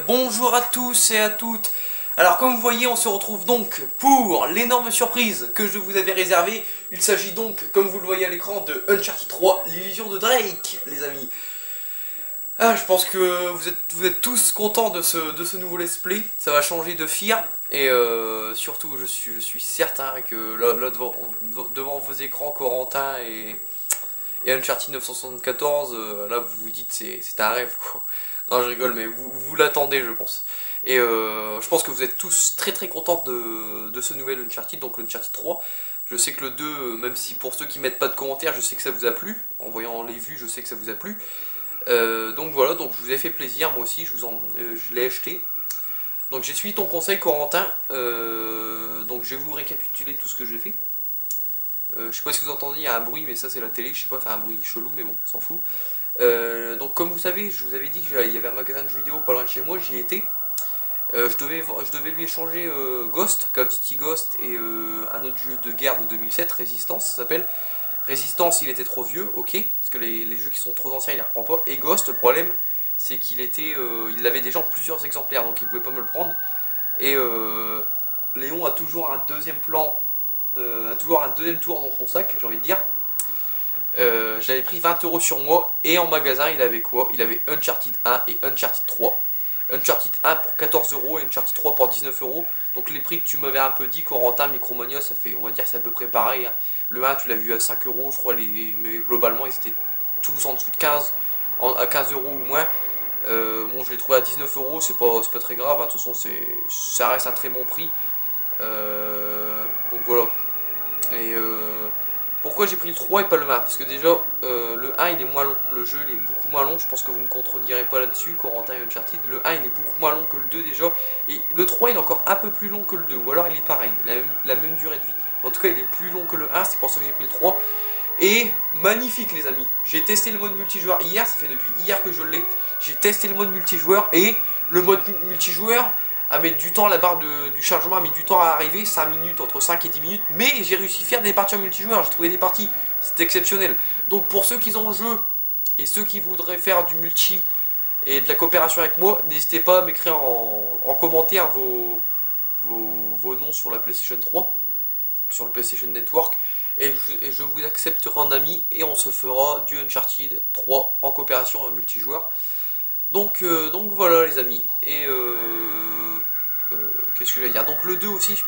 bonjour à tous et à toutes. Alors comme vous voyez, on se retrouve donc pour l'énorme surprise que je vous avais réservée. Il s'agit donc, comme vous le voyez à l'écran, de Uncharted 3, l'illusion de Drake, les amis. Ah, je pense que vous êtes tous contents de ce nouveau let's play. Ça va changer de Fear. Et surtout, je suis certain que là devant vos écrans, Corentin et Uncharted 974, là vous vous dites c'est un rêve quoi. Non, je rigole, mais vous l'attendez, je pense. Et je pense que vous êtes tous très contents de ce nouvel Uncharted, donc l'Uncharted 3. Je sais que le 2, même si pour ceux qui mettent pas de commentaires, je sais que ça vous a plu. En voyant les vues, je sais que ça vous a plu. Donc voilà, donc je vous ai fait plaisir, moi aussi, je l'ai acheté. Donc j'ai suivi ton conseil, Corentin. Donc je vais vous récapituler tout ce que j'ai fait. Je sais pas si vous entendez, il y a un bruit, mais ça c'est la télé, je sais pas, faire un bruit chelou, mais bon, on s'en fout. Donc comme vous savez, je vous avais dit qu'il y avait un magasin de jeux vidéo pas loin de chez moi, j'y étais. Je devais lui échanger Ghost, Call of Duty Ghost et un autre jeu de guerre de 2007, Resistance, ça s'appelle. Resistance, il était trop vieux, ok, parce que les jeux qui sont trop anciens, il les reprend pas. Et Ghost, le problème, c'est qu'il il avait déjà en plusieurs exemplaires, donc il pouvait pas me le prendre. Et Léon a toujours un deuxième plan, a toujours un deuxième tour dans son sac, j'ai envie de dire. J'avais pris 20 € sur moi, et en magasin, il avait quoi? Il avait Uncharted 1 et Uncharted 3. Uncharted 1 pour 14 € et Uncharted 3 pour 19 €. Donc les prix que tu m'avais un peu dit, Corentin, Micromania, ça fait, on va dire, c'est à peu près pareil. Hein. Le 1, tu l'as vu à 5 €, je crois, mais globalement, ils étaient tous en dessous de 15, à 15 € ou moins. Bon, je l'ai trouvé à 19 €, c'est pas très grave, hein. De toute façon, ça reste un très bon prix. Donc voilà. Et pourquoi j'ai pris le 3 et pas le 1? Parce que déjà, le 1 il est moins long, le jeu il est beaucoup moins long, je pense que vous ne me contredirez pas là-dessus, Corentin et Uncharted. Le 1 il est beaucoup moins long que le 2 déjà, et le 3 il est encore un peu plus long que le 2, ou alors il est pareil, la même durée de vie. En tout cas il est plus long que le 1, c'est pour ça que j'ai pris le 3. Et magnifique les amis, j'ai testé le mode multijoueur hier, ça fait depuis hier que je l'ai. J'ai testé le mode multijoueur et le mode multijoueur à mettre du temps, la barre du chargement a mis du temps à arriver, 5 minutes, entre 5 et 10 minutes, mais j'ai réussi à faire des parties en multijoueur, j'ai trouvé des parties, c'est exceptionnel. Donc pour ceux qui ont le jeu, et ceux qui voudraient faire du multi et de la coopération avec moi, n'hésitez pas à m'écrire en commentaire vos noms sur la PlayStation 3, sur le PlayStation Network, et je vous accepterai en ami, et on se fera du Uncharted 3 en coopération en multijoueur. Donc voilà les amis, et qu'est-ce que je vais dire? Donc le 2 aussi,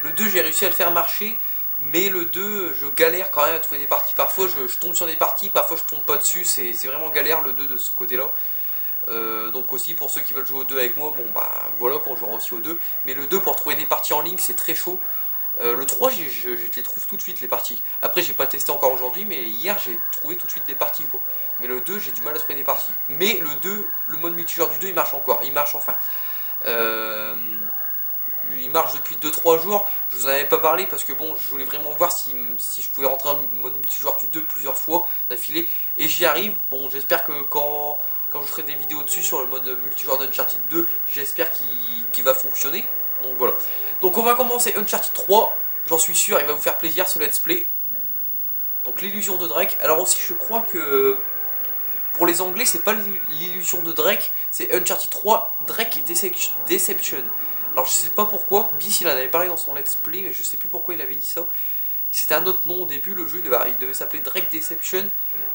le 2 j'ai réussi à le faire marcher, mais le 2 je galère quand même à trouver des parties, parfois je tombe sur des parties, parfois je tombe pas dessus, c'est vraiment galère le 2 de ce côté là. Donc aussi pour ceux qui veulent jouer au 2 avec moi, bon bah voilà qu'on jouera aussi au 2, mais le 2 pour trouver des parties en ligne c'est très chaud. Le 3 je les trouve tout de suite les parties. Après j'ai pas testé encore aujourd'hui, mais hier j'ai trouvé tout de suite des parties quoi. Mais le 2 j'ai du mal à trouver des parties. Mais le 2, le mode multijoueur du 2 il marche encore, il marche enfin. Il marche depuis 2-3 jours, je vous en avais pas parlé parce que bon je voulais vraiment voir si je pouvais rentrer en mode multijoueur du 2 plusieurs fois d'affilée. Et j'y arrive, bon j'espère que quand je ferai des vidéos dessus sur le mode multijoueur d'Uncharted 2, j'espère qu'il va fonctionner. Donc voilà. Donc on va commencer Uncharted 3. J'en suis sûr, il va vous faire plaisir ce let's play. Donc l'illusion de Drake. Alors aussi je crois que pour les anglais c'est pas l'illusion de Drake, c'est Uncharted 3 Drake Deception. Alors je sais pas pourquoi, Bis il en avait parlé dans son let's play, mais je sais plus pourquoi il avait dit ça. C'était un autre nom au début, le jeu il devait s'appeler Drake Deception.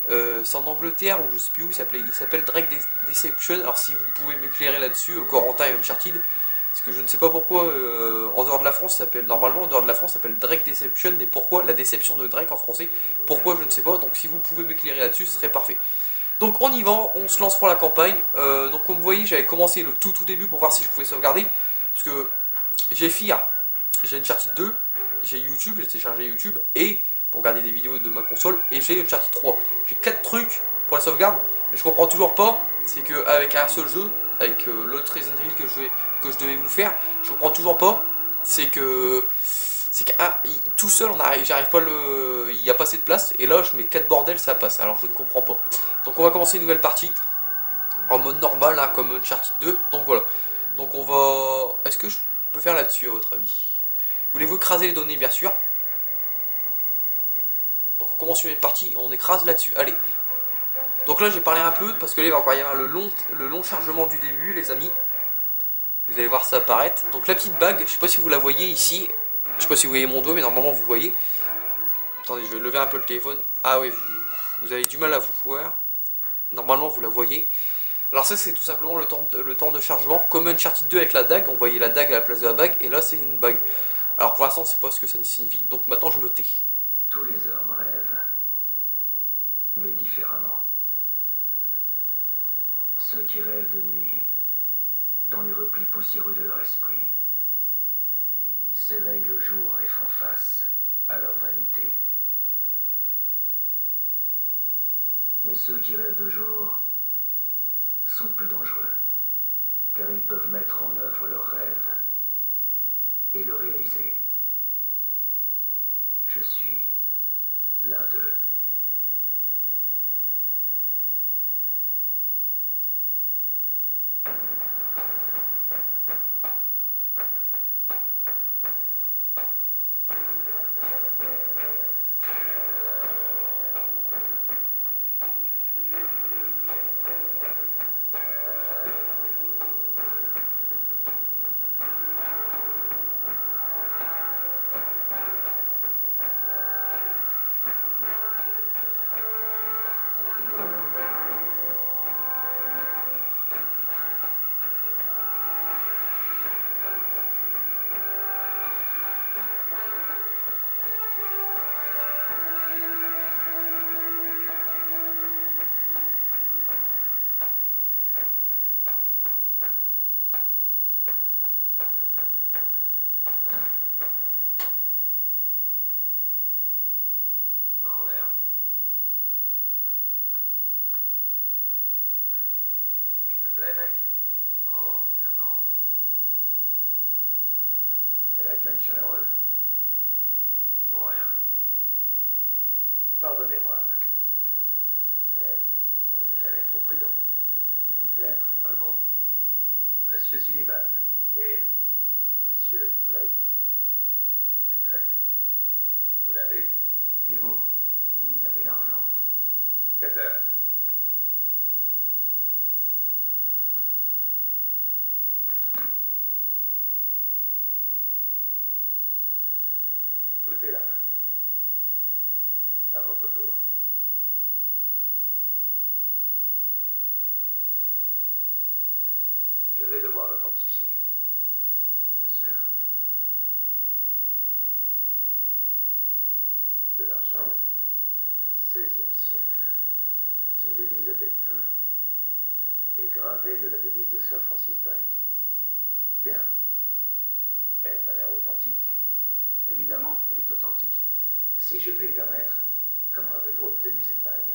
C'est en Angleterre ou je sais plus où il s'appelle Drake Deception. Alors si vous pouvez m'éclairer là-dessus, Corentin et Uncharted. Parce que je ne sais pas pourquoi en dehors de la France, normalement en dehors de la France, ça s'appelle Drake Deception, mais pourquoi la déception de Drake en français? Pourquoi je ne sais pas, donc si vous pouvez m'éclairer là-dessus, ce serait parfait. Donc on y va, on se lance pour la campagne. Donc comme vous voyez, j'avais commencé le tout début pour voir si je pouvais sauvegarder. Parce que j'ai Fear, j'ai Uncharted 2, j'ai YouTube, j'ai téléchargé YouTube, et pour regarder des vidéos de ma console, et j'ai Uncharted 3. J'ai 4 trucs pour la sauvegarde, mais je comprends toujours pas, c'est qu'avec un seul jeu, avec l'autre Resident Evil que je devais vous faire, je comprends toujours pas, c'est que tout seul j'arrive pas il n'y a pas assez de place, et là je mets 4 bordels, ça passe, alors je ne comprends pas. Donc on va commencer une nouvelle partie, en mode normal, hein, comme Uncharted 2, donc voilà. Donc on va... Est-ce que je peux faire là-dessus à votre avis? Voulez-vous écraser les données, bien sûr? Donc on commence une nouvelle partie, on écrase là-dessus, allez. Donc là j'ai parlé un peu parce que là il va encore y avoir le long chargement du début les amis. Vous allez voir ça apparaître. Donc la petite bague, je sais pas si vous la voyez ici. Je sais pas si vous voyez mon doigt mais normalement vous voyez. Attendez, je vais lever un peu le téléphone. Ah oui, vous avez du mal à vous voir. Normalement vous la voyez. Alors ça c'est tout simplement le temps de chargement. Comme Uncharted 2 avec la dague, on voyait la dague à la place de la bague. Et là c'est une bague. Alors pour l'instant on sait pas ce que ça signifie. Donc maintenant je me tais. Tous les hommes rêvent, mais différemment. Ceux qui rêvent de nuit, dans les replis poussiéreux de leur esprit, s'éveillent le jour et font face à leur vanité. Mais ceux qui rêvent de jour sont plus dangereux, car ils peuvent mettre en œuvre leurs rêves et le réaliser. Je suis l'un d'eux. Mec. Oh, non. Quel accueil chaleureux. Disons rien. Pardonnez-moi, mais on n'est jamais trop prudent. Vous devez être Talbot. Monsieur Sullivan et Monsieur Drake. Exact. Vous l'avez? Et vous? Vous avez l'argent? Cutter. Tout est là. À votre tour. Je vais devoir l'authentifier. Bien sûr. De l'argent, 16e siècle, style élisabétain, et gravé de la devise de Sir Francis Drake. Bien. Elle m'a l'air authentique. Évidemment qu'elle est authentique. Si je puis me permettre, comment avez-vous obtenu cette bague?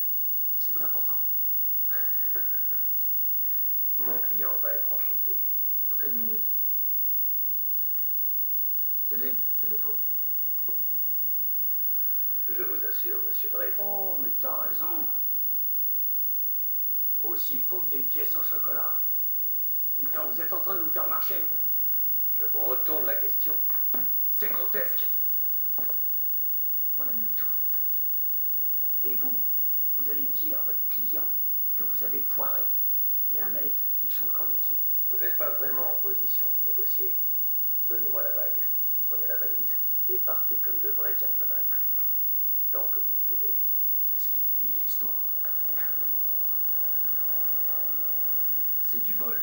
C'est important. Mon client va être enchanté. Attendez une minute. C'est lui, tes défauts. Je vous assure, monsieur Drake. Oh, mais t'as raison. Aussi faux que des pièces en chocolat. Dis donc, vous êtes en train de nous faire marcher. Je vous retourne la question. C'est grotesque. On annule tout. Et vous, vous allez dire à votre client que vous avez foiré. Bien, Nate, fichons le camp d'ici. Vous n'êtes pas vraiment en position de négocier. Donnez-moi la bague, prenez la valise et partez comme de vrais gentlemen. Tant que vous le pouvez. Qu'est-ce qu'il te dit, fiston? C'est du vol.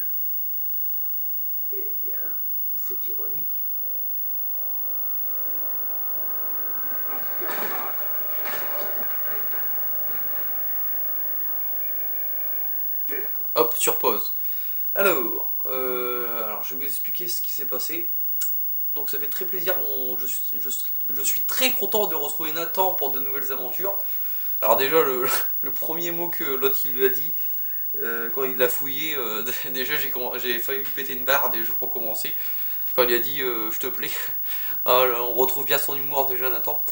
Eh bien, c'est ironique. Hop, sur pause. Alors je vais vous expliquer ce qui s'est passé. Donc ça fait très plaisir, je suis très content de retrouver Nathan pour de nouvelles aventures. Alors déjà, le premier mot que l'autre il lui a dit, quand il l'a fouillé, déjà j'ai failli lui péter une barre déjà pour commencer. Quand il a dit je te plais. Alors, on retrouve bien son humour déjà Nathan.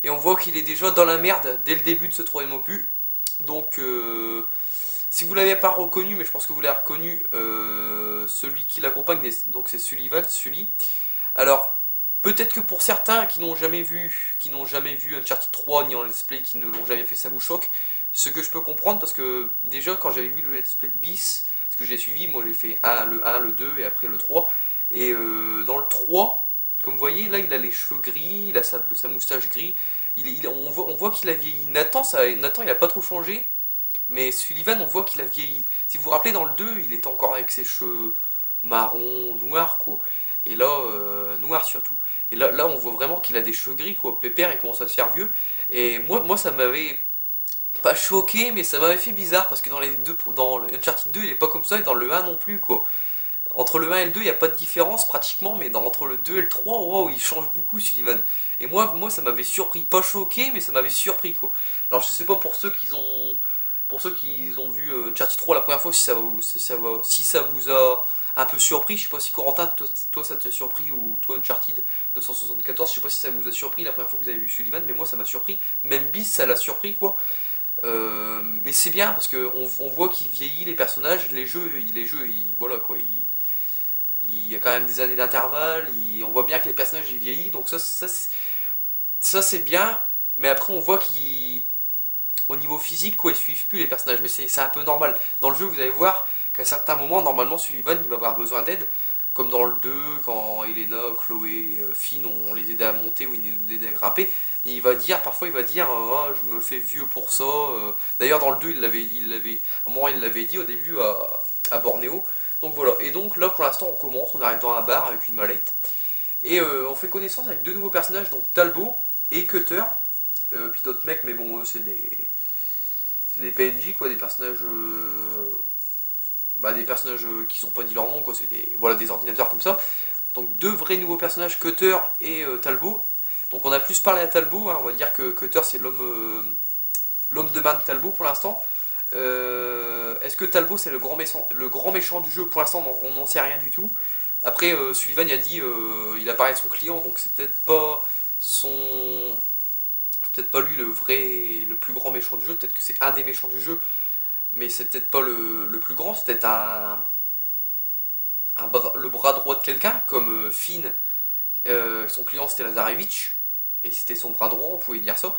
Et on voit qu'il est déjà dans la merde dès le début de ce troisième opus. Donc si vous ne l'avez pas reconnu, mais je pense que vous l'avez reconnu, celui qui l'accompagne, donc c'est Sullivan, Sully. Alors, peut-être que pour certains qui n'ont jamais vu Uncharted 3 ni en let's play, qui ne l'ont jamais fait, ça vous choque. Ce que je peux comprendre, parce que déjà quand j'avais vu le let's play de Bis, ce que j'ai suivi, moi j'ai fait le 1, le 2 et après le 3. Et dans le 3, comme vous voyez, là il a les cheveux gris, il a sa moustache gris. On voit qu'il a vieilli. Nathan il a pas trop changé. Mais Sullivan, on voit qu'il a vieilli. Si vous vous rappelez, dans le 2, il était encore avec ses cheveux marron, noirs, quoi. Et là, noir surtout. Et là, on voit vraiment qu'il a des cheveux gris, quoi. Pépère, il commence à se faire vieux. Et moi ça m'avait pas choqué, mais ça m'avait fait bizarre, parce que dans le Uncharted 2, il est pas comme ça, et dans le 1 non plus, quoi. Entre le 1 et le 2, il n'y a pas de différence pratiquement, mais entre le 2 et le 3, wow, il change beaucoup, Sullivan. Et moi ça m'avait surpris. Pas choqué, mais ça m'avait surpris, quoi. Alors, je sais pas pour ceux qui ont vu Uncharted 3 la première fois, si ça vous a un peu surpris. Je sais pas si Corentin, toi ça t'a surpris, ou toi Uncharted 974, je sais pas si ça vous a surpris la première fois que vous avez vu Sullivan, mais moi ça m'a surpris. Même Bis, ça l'a surpris, quoi. Mais c'est bien parce que on voit qu'il vieillit les personnages, les jeux, voilà quoi, il y a quand même des années d'intervalle, on voit bien que les personnages ils vieillissent, donc ça c'est bien. Mais après on voit qu'au niveau physique, quoi, ils suivent plus les personnages, mais c'est un peu normal. Dans le jeu, vous allez voir qu'à certains moments, normalement, Sullivan, il va avoir besoin d'aide, comme dans le 2, quand Elena, Chloé, Finn, on les aidait à monter, ou ils nous aidaient à grimper. Et parfois il va dire, oh, je me fais vieux pour ça. D'ailleurs, dans le 2, à un moment, il l'avait dit au début à Bornéo. Donc voilà, et donc là, pour l'instant, on commence, on arrive dans un bar avec une mallette. Et on fait connaissance avec deux nouveaux personnages, donc Talbot et Cutter. Puis d'autres mecs, mais bon, eux, c'est des PNJ, quoi, des personnages qui sont pas dit leur nom, quoi, c'est des ordinateurs comme ça. Donc deux vrais nouveaux personnages, Cutter et Talbot. Donc on a plus parlé à Talbot, hein, on va dire que Cutter c'est l'homme de main de Talbot pour l'instant. Est-ce que Talbot c'est le grand méchant du jeu? Pour l'instant on n'en sait rien du tout. Après Sullivan il a dit, il a parlé de son client, donc c'est peut-être pas lui le plus grand méchant du jeu, peut-être que c'est un des méchants du jeu, mais c'est peut-être pas le plus grand, c'est peut-être le bras droit de quelqu'un, comme Finn, son client c'était Lazarevich, et c'était son bras droit, on pouvait dire ça,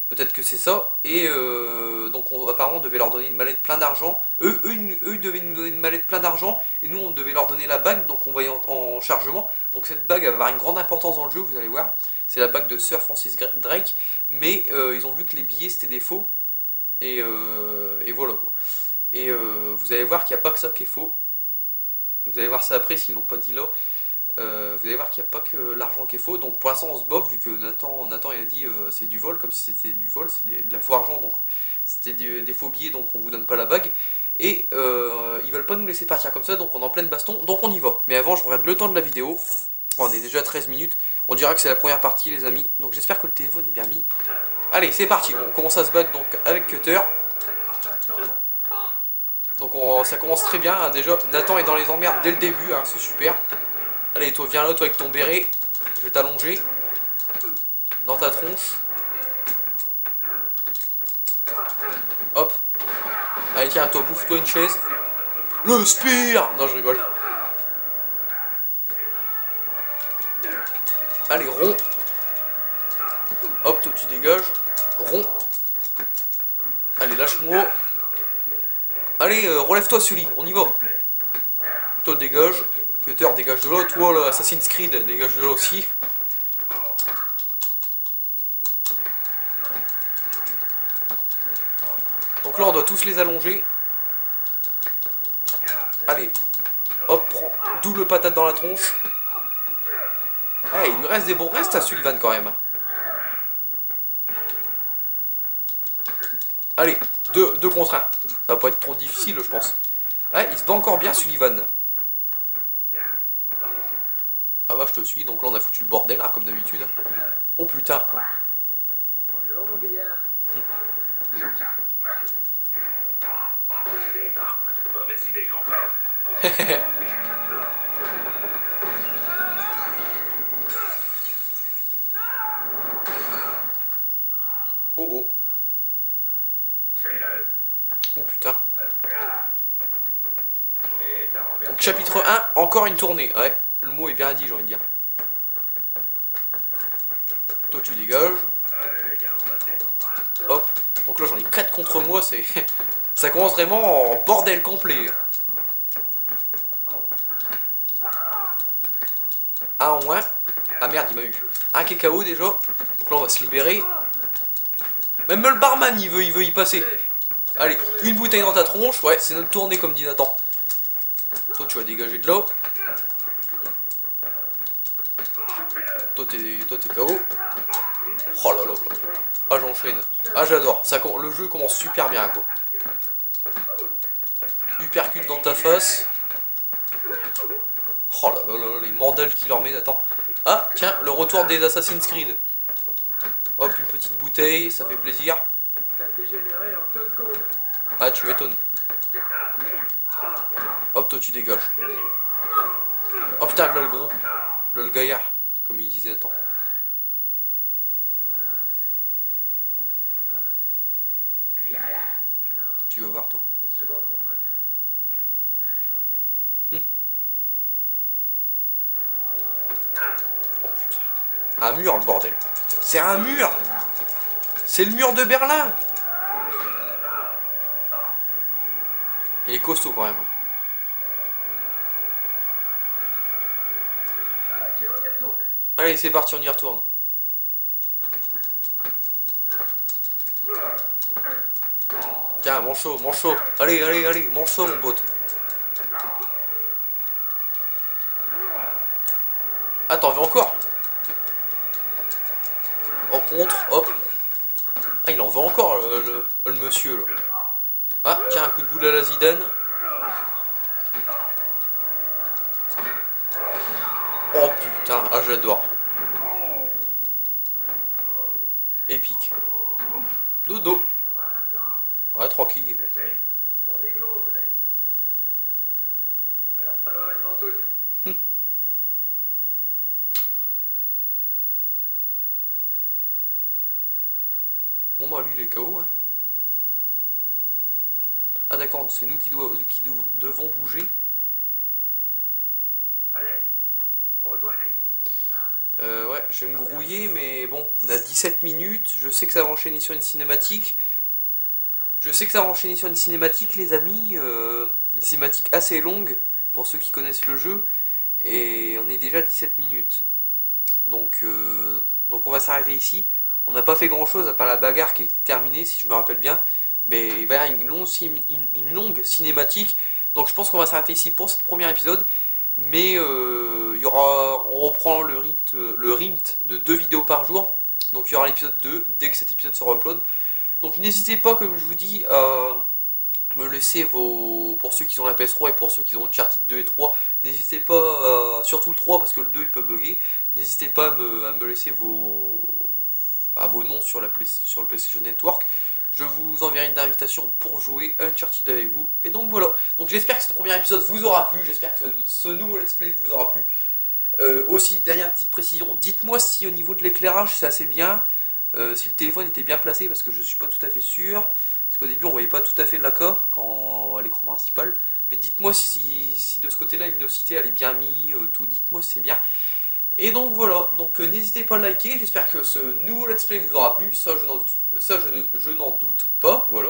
peut-être que c'est ça, et donc apparemment on devait leur donner une mallette plein d'argent, eux ils devaient nous donner une mallette plein d'argent, et nous on devait leur donner la bague, donc on va y en chargement, donc cette bague va avoir une grande importance dans le jeu, vous allez voir, c'est la bague de Sir Francis Drake, mais ils ont vu que les billets c'était des faux, et voilà quoi. Et vous allez voir qu'il n'y a pas que ça qui est faux, vous allez voir ça après s'ils l'ont pas dit là. Vous allez voir qu'il n'y a pas que l'argent qui est faux, donc pour l'instant on se bof, vu que Nathan il a dit c'est du vol, comme si c'était du vol, c'est de la faux argent, donc c'était des faux billets, donc on vous donne pas la bague, et ils veulent pas nous laisser partir comme ça, donc on est en pleine baston, donc on y va. Mais avant je regarde le temps de la vidéo, on est déjà à 13 minutes, on dira que c'est la première partie les amis, donc j'espère que le téléphone est bien mis. Allez c'est parti, on commence à se battre donc avec Cutter. Donc ça commence très bien, hein, déjà Nathan est dans les emmerdes dès le début, hein, c'est super. Allez, toi, viens là, toi, avec ton béret. Je vais t'allonger. Dans ta tronche. Hop. Allez, tiens, toi, bouffe-toi une chaise. Le spire! Non, je rigole. Allez, rond. Hop, toi, tu dégages. Rond. Allez, lâche-moi. Allez, relève-toi, Sully. On y va. Toi, dégage. Cutter, dégage de là, toi là, Assassin's Creed, dégage de là aussi. Donc là on doit tous les allonger. Allez, hop, prends double patate dans la tronche. Eh, il lui reste des bons restes à Sullivan quand même. Allez, 2 contre 1. Ça va pas être trop difficile je pense. Ouais, il se bat encore bien Sullivan. Ah bah je te suis, donc là on a foutu le bordel hein, comme d'habitude. Oh putain. Bonjour mon gaillard. Mauvaise idée, grand-père. Oh oh. Tuez-le. Oh putain. Donc chapitre 1, encore une tournée. Ouais, le mot est bien dit j'ai envie de dire. Toi tu dégages. Hop, Donc là j'en ai 4 contre moi, c'est... ça commence vraiment en bordel complet. Un en moins. Ah merde, il m'a eu. Un qui est KO déjà. Donc là on va se libérer. Même le barman il veut y passer. Allez, une bouteille dans ta tronche. Ouais, c'est notre tournée comme dit Nathan. Toi tu vas dégager de l'eau. Toi t'es KO. Oh là là. Ah j'enchaîne. Ah j'adore. Le jeu commence super bien quoi. Uppercut dans ta face. Oh là là là, les mandales qu'il leur met, Nathan. Ah tiens, le retour des Assassin's Creed. Hop, une petite bouteille, ça fait plaisir. Ça a dégénéré en 2 secondes. Ah tu m'étonnes. Hop, toi tu dégages. Oh putain, là le gros. Là le gaillard, comme il disait Nathan. Viens là. Tu vas voir tout. Une seconde, mon pote. Je reviens vite. Oh putain. Un mur le bordel. C'est un mur. C'est le mur de Berlin. Il est costaud quand même. Ok, on y retourne. Allez c'est parti, on y retourne. Tiens, mange chaud, mange chaud. Allez, allez, allez, mange chaud mon pote. Ah, t'en veux encore? En contre, hop. Ah, il en veut encore le monsieur là. Ah, tiens, un coup de boule à la Zidane. Oh putain, ah j'adore. Épique. Dodo. Ouais, tranquille. Laissez mon ego, les. Il va leur falloir une ventouse. Bon bah lui il est KO hein. Ah d'accord, c'est nous qui devons bouger. Allez, retourne, Nate. Ouais, je vais me grouiller mais bon, on a 17 minutes, je sais que ça va enchaîner sur une cinématique. Les amis, une cinématique assez longue pour ceux qui connaissent le jeu. Et on est déjà à 17 minutes. Donc on va s'arrêter ici. On n'a pas fait grand chose à part la bagarre qui est terminée si je me rappelle bien. Mais il va y avoir une longue cinématique. Donc je pense qu'on va s'arrêter ici pour ce premier épisode. Mais on reprend le rythme de 2 vidéos par jour. Donc il y aura l'épisode 2 dès que cet épisode sera upload. Donc n'hésitez pas, comme je vous dis, à me laisser pour ceux qui ont la PS3 et pour ceux qui ont Uncharted 2 et 3, n'hésitez pas, surtout le 3 parce que le 2 il peut bugger, n'hésitez pas à me laisser vos noms sur le PlayStation Network. Je vous enverrai une invitation pour jouer Uncharted avec vous. Et donc voilà, donc j'espère que ce premier épisode vous aura plu, j'espère que ce nouveau let's play vous aura plu. Aussi, dernière petite précision, dites-moi si au niveau de l'éclairage c'est assez bien. Si le téléphone était bien placé, parce que je suis pas tout à fait sûr, parce qu'au début on voyait pas tout à fait l'accord à l'écran principal, mais dites-moi si de ce côté là la luminosité elle est bien mise, tout, dites-moi si c'est bien. Et donc voilà, donc n'hésitez pas à liker, j'espère que ce nouveau let's play vous aura plu, ça je n'en doute pas, voilà.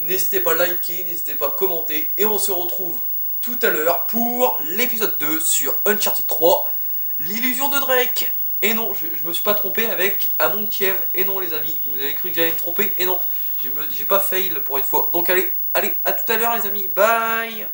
N'hésitez pas à liker, n'hésitez pas à commenter, et on se retrouve tout à l'heure pour l'épisode 2 sur Uncharted 3, l'illusion de Drake. Et non, je me suis pas trompé avec Amon Kiev. Et non les amis, vous avez cru que j'allais me tromper. Et non, j'ai pas fail pour une fois. Donc allez, à tout à l'heure les amis. Bye.